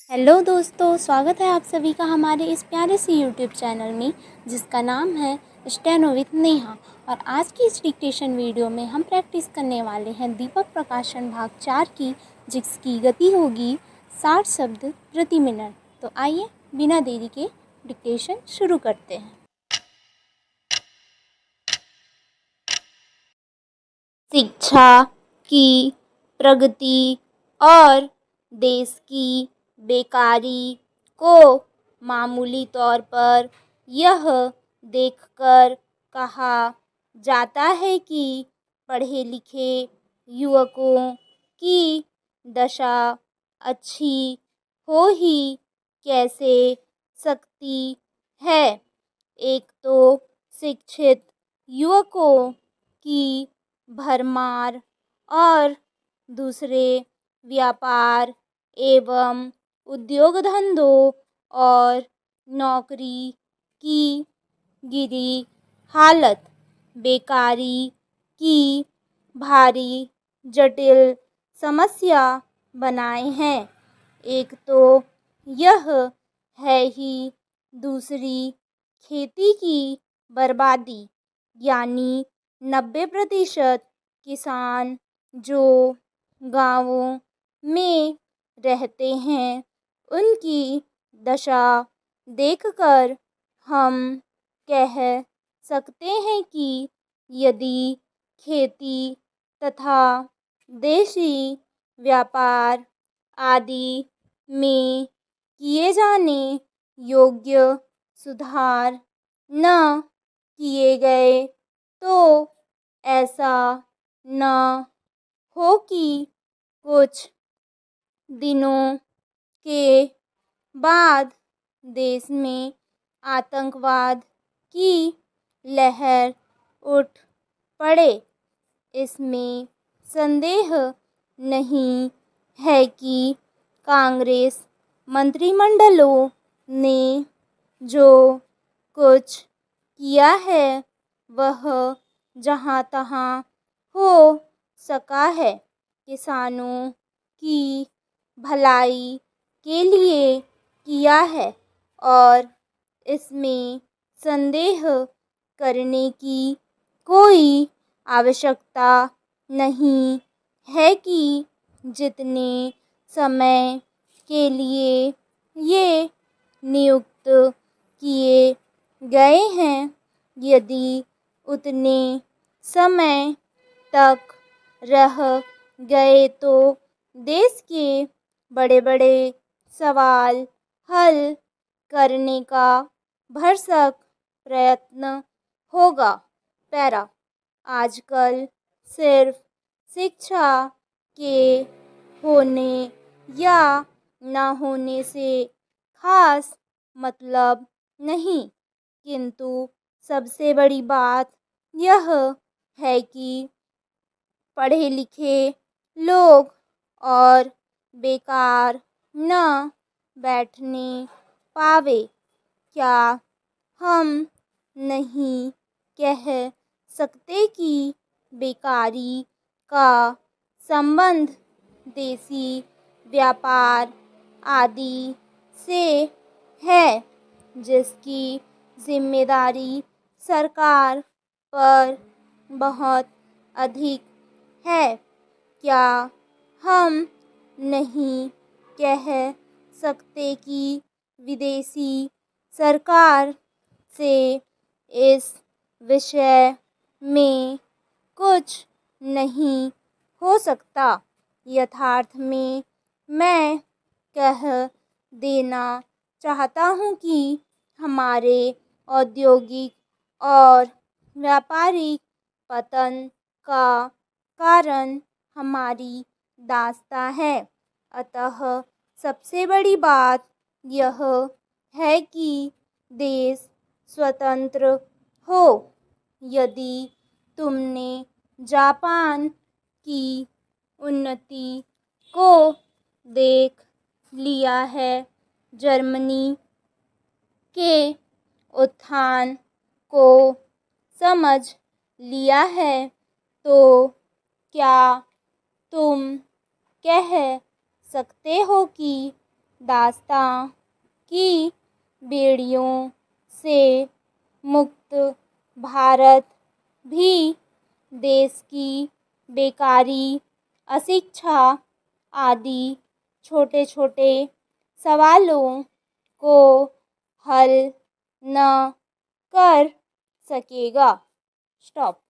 Hello दोस्तों, स्वागत है आप सभी का हमारे इस प्यारे से यूट्यूब चैनल में जिसका नाम है स्टेनो विद नेहा। और आज की इस डिक्टेशन वीडियो में हम प्रैक्टिस करने वाले हैं दीपक प्रकाशन भाग 4 की, जिसकी गति होगी 60 शब्द प्रति मिनट। तो आइए बिना देरी के डिक्टेशन शुरू करते हैं। शिक्षा की प्रगति और देश की बेकारी को मामूली तौर पर यह देखकर कहा जाता है कि पढ़े लिखे युवकों की दशा अच्छी हो ही कैसे सकती है। एक तो शिक्षित युवकों की भरमार और दूसरे व्यापार एवं उद्योग धंधों और नौकरी की गिरी हालत बेकारी की भारी जटिल समस्या बनाए हैं। एक तो यह है ही दूसरी खेती की बर्बादी, यानी 90% किसान जो गांवों में रहते हैं उनकी दशा देखकर हम कह सकते हैं कि यदि खेती तथा देशी व्यापार आदि में किए जाने योग्य सुधार न किए गए तो ऐसा न हो कि कुछ दिनों के बाद देश में आतंकवाद की लहर उठ पड़े। इसमें संदेह नहीं है कि कांग्रेस मंत्रिमंडलों ने जो कुछ किया है वह जहाँ तहाँ हो सका है किसानों की भलाई के लिए किया है और इसमें संदेह करने की कोई आवश्यकता नहीं है कि जितने समय के लिए ये नियुक्त किए गए हैं, यदि उतने समय तक रह गए तो देश के बड़े बड़े सवाल हल करने का भरसक प्रयत्न होगा। पैरा आजकल सिर्फ शिक्षा के होने या न होने से खास मतलब नहीं, किंतु सबसे बड़ी बात यह है कि पढ़े लिखे लोग और बेकार न बैठने पावे। क्या हम नहीं कह सकते कि बेकारी का संबंध देसी व्यापार आदि से है, जिसकी जिम्मेदारी सरकार पर बहुत अधिक है। क्या हम नहीं कह सकते कि विदेशी सरकार से इस विषय में कुछ नहीं हो सकता। यथार्थ में मैं कह देना चाहता हूँ कि हमारे औद्योगिक और व्यापारिक पतन का कारण हमारी दास्ता है। अतः सबसे बड़ी बात यह है कि देश स्वतंत्र हो। यदि तुमने जापान की उन्नति को देख लिया है, जर्मनी के उत्थान को समझ लिया है, तो क्या तुम कह सकते हो कि दास्तां की बेड़ियों से मुक्त भारत भी देश की बेकारी, अशिक्षा आदि छोटे छोटे सवालों को हल न कर सकेगा। स्टॉप।